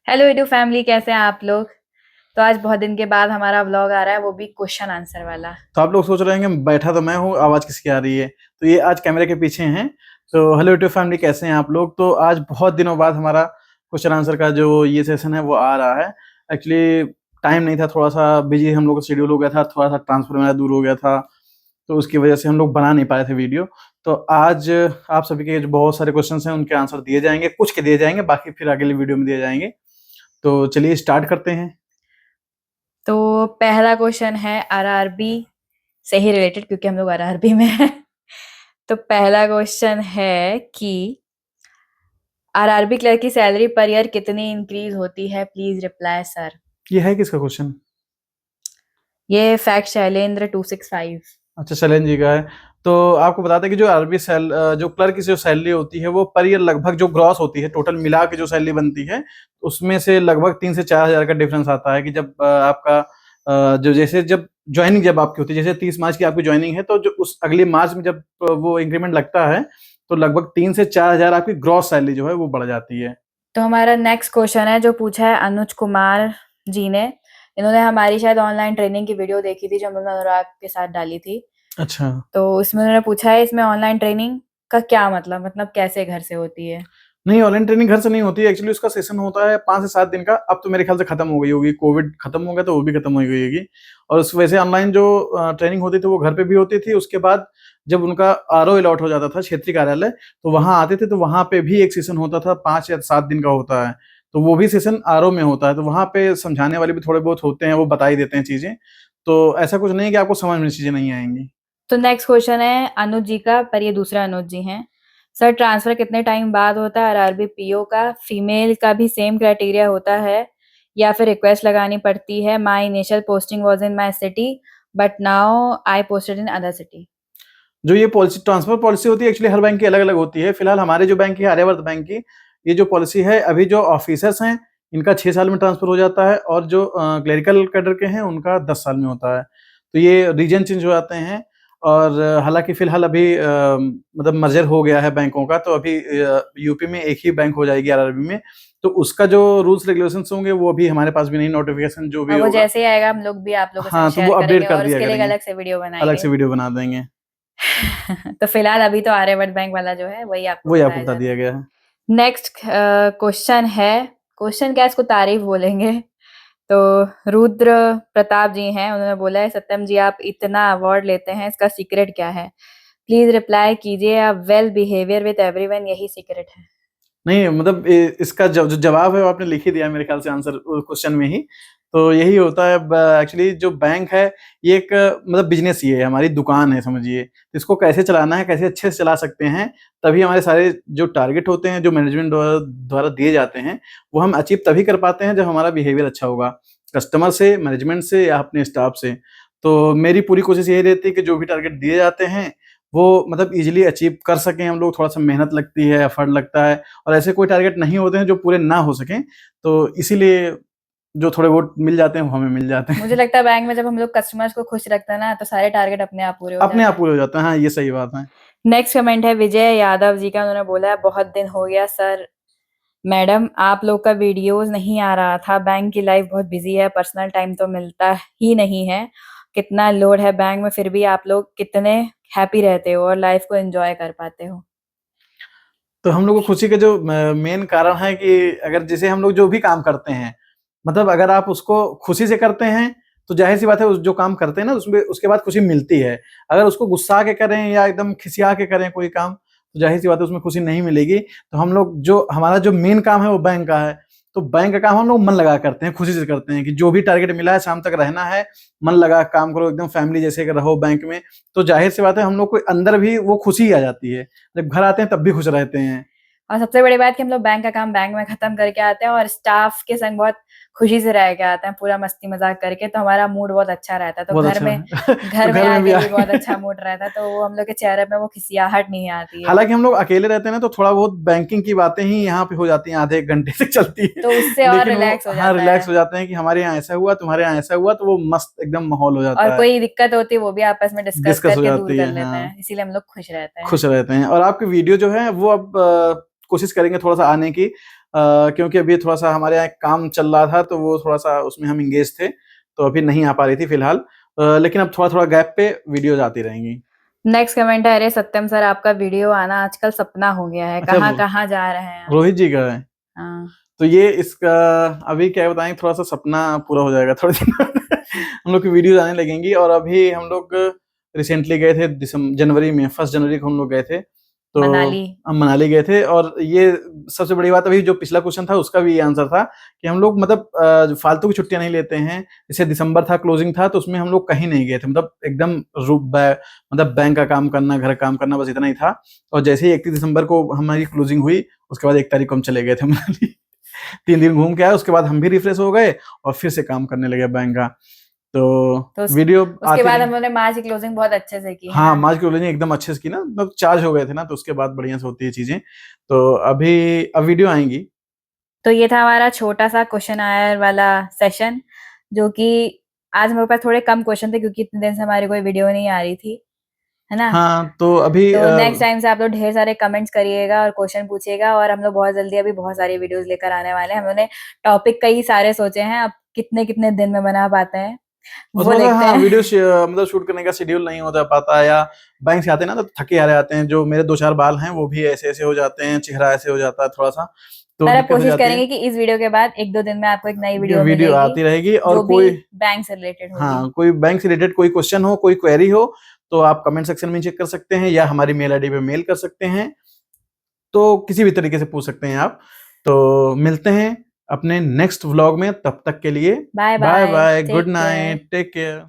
Hello edu family, कैसे हैं आप लोग। तो आज बहुत दिन के बाद हमारा व्लॉग आ रहा है, वो भी क्वेश्चन आंसर वाला। तो आप लोग सोच रहे हैं कि बैठा तो मैं हूँ, आवाज किसकी आ रही है। तो ये आज कैमरे के पीछे हैं। तो हेलो यूट्यूब फैमिली, कैसे हैं आप लोग। तो आज बहुत दिनों बाद हमारा क्वेश्चन आंसर का जो ये सेशन है वो आ रहा है। एक्चुअली टाइम नहीं था, थोड़ा सा बिजी हम लोग का शेड्यूल हो गया था, थोड़ा सा ट्रांसफर मेरा दूर हो गया था। तो उसकी वजह से हम लोग बना नहीं पाए थे वीडियो। तो आज आप सभी के जो बहुत सारे क्वेश्चन हैं उनके आंसर दिए जाएंगे, कुछ के दिए जाएंगे, बाकी फिर अगली वीडियो में दिए जाएंगे। तो चलिए स्टार्ट करते हैं। तो पहला क्वेश्चन है आरआरबी से ही रिलेटेड, क्योंकि हम लोग आरआरबी में हैं। तो पहला क्वेश्चन है कि आरआरबी क्लर्क की सैलरी पर ईयर कितनी इंक्रीज होती है। Please reply sir. ये है किसका क्वेश्चन? ये फैक्ट शैलेंद्र 265। अच्छा, शैलेंद्र जी का है। तो आपको बता दें कि जो आरबी जो क्लर्क की जो सैलरी होती है वो पर ईयर लगभग जो ग्रॉस होती है, टोटल मिला के जो सैलरी बनती है, उसमें से लगभग 3 से 4 हजार का डिफरेंस आता है। कि जब आपका जो जैसे जब ज्वाइनिंग जब आपकी होती है, जैसे 30 मार्च की आपकी ज्वाइनिंग है, तो जो उस अगले मार्च में जब वो इंक्रीमेंट लगता है, तो लगभग 3 से 4 हजार आपकी ग्रॉस सैलरी जो है वो बढ़ जाती है। तो हमारा नेक्स्ट क्वेश्चन है जो पूछा है अनुज कुमार जी ने। इन्होंने हमारी शायद ऑनलाइन ट्रेनिंग की वीडियो देखी थी जो हम लोगों ने अनुराग के साथ डाली थी। अच्छा। तो इसमें उन्होंने पूछा है इसमें ऑनलाइन ट्रेनिंग का क्या मतलब कैसे घर से होती है। नहीं, ऑनलाइन ट्रेनिंग घर से नहीं होती है। एक्चुअली उसका सेशन होता है 5 से 7 दिन का। अब तो मेरे ख्याल से खत्म हो गई होगी, कोविड खत्म हो गया तो वो भी खत्म हो गई होगी। और उस वजह से ऑनलाइन जो ट्रेनिंग होती थी वो घर पे भी होती थी। उसके बाद जब उनका आरओ अलॉट हो जाता था, क्षेत्रीय कार्यालय, तो वहां आते थे। तो वहां पे भी एक सेशन होता था, 5 या 7 दिन का होता है। तो वो भी सेशन आरओ में होता है। तो वहां पे समझाने वाले भी थोड़े बहुत होते हैं, वो बता ही देते हैं चीजें। तो ऐसा कुछ नहीं है कि आपको समझ में चीजें नहीं आएंगी। तो नेक्स्ट क्वेश्चन है अनुज जी का, पर ये दूसरा अनुज जी हैं। सर ट्रांसफर कितने टाइम बाद होता है आरआरबी पीओ का। फीमेल का भी सेम क्राइटेरिया होता है या फिर रिक्वेस्ट लगानी पड़ती है। My initial posting was in my city but now I posted in other city. जो ये पॉलिसी, ट्रांसफर पॉलिसी होती है, एक्चुअली हर बैंक की अलग अलग होती है। फिलहाल हमारे जो बैंक की, आर्यावर्त बैंक की, ये जो पॉलिसी है, अभी जो ऑफिसर्स हैं इनका 6 साल में ट्रांसफर हो जाता है, और जो क्लेरिकल कैडर के हैं उनका 10 साल में होता है। तो ये रीजन चेंज हो जाते हैं। और हालांकि फिलहाल अभी मतलब मर्जर हो गया है बैंकों का, तो अभी यूपी में एक ही बैंक हो जाएगी आरआरबी में। तो उसका जो रूल्स रेगुलेशंस होंगे वो अभी हमारे पास भी नहीं, नोटिफिकेशन जो भी और वो होगा। जैसे ही आएगा हम लोग भी आप लोगों के साथ हाँ, तो वो शेयर करेंगे अपडेट कर और दिया उसके लिए एक करेंगे, अलग से वीडियो अलग से बनाएंगे। वीडियो बना देंगे। तो फिलहाल अभी तो आर्यवर्त बैंक वाला जो है वही आपको वही आपको बताया बता जा रहा दिया है। गया है। नेक्स्ट क्वेश्चन है, क्वेश्चन क्या इसको तारीफ बोलेंगे। तो रुद्र प्रताप जी हैं, उन्होंने बोला है सत्यम जी आप इतना अवार्ड लेते हैं, इसका सीक्रेट क्या है। प्लीज रिप्लाई कीजिए, आप वेल बिहेवियर विद एवरीवन यही सीक्रेट है। नहीं, मतलब इसका जो जवाब है वो आपने लिख ही दिया मेरे ख्याल से, आंसर क्वेश्चन में ही। तो यही होता है। एक्चुअली जो बैंक है ये एक मतलब बिजनेस ही है, हमारी दुकान है समझिए। तो इसको कैसे चलाना है, कैसे अच्छे से चला सकते हैं, तभी हमारे सारे जो टारगेट होते हैं, जो मैनेजमेंट द्वारा द्वारा दिए जाते हैं, वो हम अचीव तभी कर पाते हैं जब हमारा बिहेवियर अच्छा होगा, कस्टमर से, मैनेजमेंट से, या अपने स्टाफ से। तो मेरी पूरी कोशिश यही रहती है कि जो भी टारगेट दिए जाते हैं वो मतलब इजीली अचीव कर सकें हम लोग। थोड़ा सा मेहनत लगती है, एफर्ट लगता है, और ऐसे कोई टारगेट नहीं होते हैं जो पूरे ना हो सकें। तो इसीलिए जो थोड़े बहुत मिल जाते हैं वो हमें मिल जाते मुझे हैं। लगता है बैंक में जब हम लोग कस्टमर्स को खुश रखते हैं ना तो सारे टारगेट अपने आप पूरे हो अपने जाते आप हैं। पूरे हो जाते हैं। हाँ, ये सही बात है। नेक्स्ट कमेंट है विजय यादव जी का, उन्होंने बोला है बहुत दिन हो गया सर मैडम आप लोग का वीडियोस नहीं आ रहा था। बैंक की लाइफ बहुत बिजी है, पर्सनल टाइम तो मिलता ही नहीं है। कितना लोड है बैंक में, फिर भी आप लोग कितने हैप्पी रहते हो और लाइफ को एंजॉय कर पाते हो। तो हम लोग को खुशी का जो मेन कारण है कि अगर जैसे हम लोग जो भी काम करते हैं, मतलब अगर आप उसको खुशी से करते हैं, तो जाहिर सी बात है उस जो काम करते हैं ना उसमें उसके बाद खुशी मिलती है। अगर उसको गुस्सा के करें या एकदम खिसिया के करें कोई काम, तो जाहिर सी बात है उसमें खुशी नहीं मिलेगी। तो हम लोग जो हमारा जो मेन काम है वो बैंक का है। तो बैंक का काम हम लोग मन लगा करते हैं, खुशी से करते हैं कि जो भी टारगेट मिला है शाम तक रहना है, मन लगा काम करो, एकदम फैमिली जैसे रहो बैंक में। तो जाहिर सी बात है हम लोग को अंदर भी वो खुशी आ जाती है, जब घर आते हैं तब भी खुश रहते हैं। और सबसे बड़ी बात कि हम लोग बैंक का काम बैंक में खत्म करके आते हैं और स्टाफ के संग बहुत खुशी से रह के आते हैं, पूरा मस्ती मजाक करके, तो हमारा मूड बहुत अच्छा रहता है। तो बहुत घर अच्छा में है। तो घर में घर में भी आके भी बहुत आके अच्छा मूड रहता है, तो वो हम लोग के चेहरे पे वो खिसियाहट नहीं आती है। हालांकि हम लोग अकेले रहते हैं ना, तो थोड़ा बहुत बैंकिंग की बातें ही यहाँ पे हो जाती हैं, आधे एक घंटे तक चलती है। तो उससे और लेकिन वो रिलैक्स हो हाँ जाता रिलैक्स है। हो जाते हैं कि हमारे यहाँ ऐसा हुआ, तुम्हारे यहाँ ऐसा हुआ, तो वो मस्त एकदम माहौल हो और जाता है। कोई दिक्कत होती है वो भी आपस में डिस्कस डिस्कस हो करके दूर जाती कर है, लेते हाँ। हैं, इसीलिए हम लोग खुश रहते हैं। खुश रहते हैं। और आपकी वीडियो जो है वो अब कोशिश करेंगे थोड़ा सा आने की। क्योंकि अभी थोड़ा सा हमारे यहाँ काम चल रहा था, तो वो थोड़ा सा उसमें हम इंगेज थे, तो अभी नहीं आ पा रही थी फिलहाल। लेकिन अब थोड़ा थोड़ा गैप पे वीडियोज आती रहेंगी। नेक्स्ट कमेंट है, अरे सत्यम सर आपका वीडियो आना आजकल सपना हो गया है, अच्छा, कहाँ कहाँ जा रहे हैं आप? रोहित जी का है। हाँ। तो ये इसका अभी क्या बताएं, थोड़ा सा सपना पूरा हो जाएगा थोड़े दिन बाद। हम लोग की वीडियोज आने लगेंगी। और अभी हम लोग रिसेंटली गए थे जनवरी में, 1 जनवरी को हम लोग गए थे, तो मनाली। हम मनाली गए थे। और ये सबसे बड़ी बात, अभी जो पिछला क्वेश्चन था उसका भी ये आंसर था कि हम लोग मतलब जो फालतू की छुट्टियां नहीं लेते हैं। जैसे दिसंबर था, क्लोजिंग था, तो उसमें हम लोग कहीं नहीं गए थे, मतलब एकदम मतलब बैंक का काम करना, घर का काम करना, बस इतना ही था। और जैसे ही 31 दिसंबर को हमारी क्लोजिंग हुई, उसके बाद 1 तारीख को हम चले गए थे मनाली। 3 दिन घूम के आए, उसके बाद हम भी रिफ्रेश हो गए और फिर से काम करने लगे बैंक का। तो वीडियो उसके आती बाद रही। हम लोगों ने मार्च की क्लोजिंग बहुत अच्छे से की है हाँ, ना? मार्च की क्लोजिंग एकदम अच्छे से की ना, मतलब चार्ज हो गए थे ना, तो उसके बाद बढ़िया से होती है चीजें। तो अभी अब वीडियो आएंगी। तो ये था हमारा छोटा सा क्वेश्चन आयर वाला सेशन, जो कि आज मेरे पास थोड़े कम क्वेश्चन थे क्योंकि इतने दिन से हमारी कोई वीडियो नहीं आ रही थी, है ना? हाँ, तो अभी तो नेक्स्ट टाइम से आप लोग ढेर सारे कमेंट्स करिएगा और क्वेश्चन पूछिएगा, और हम लोग बहुत जल्दी अभी बहुत सारी वीडियोस लेकर आने वाले हैं। हमने टॉपिक कई सारे सोचे हैं, अब कितने कितने दिन में बना पाते हैं और वो थोड़ा सा, देखते हाँ, हैं। वीडियो मतलब शूट करने का शेड्यूल नहीं होता पाता, या बैंक से आते हैं ना तो थके हारे आते हैं। जो मेरे 2-4 बाल हैं वो भी ऐसे ऐसे हो जाते हैं, चेहरा ऐसे हो जाता है थोड़ा सा, तो पर अब दिक्कत हो कोशिश जाती है। करेंगे कि इस वीडियो के बाद 1-2 दिन में आपको एक नई ये वीडियो वीडियो मिलेगी, आती रहेगी। और जो भी कोई, बैंक से रिलेटेड होगी। हाँ, कोई बैंक से रिलेटेड कोई क्वेश्चन हो, कोई क्वेरी हो, तो आप कमेंट सेक्शन में चेक कर सकते हैं, या हमारी मेल आईडी पे मेल कर सकते हैं। तो किसी भी तरीके से पूछ सकते हैं आप। तो मिलते हैं अपने नेक्स्ट व्लॉग में, तब तक के लिए bye bye bye, bye, good take care. Night, take care.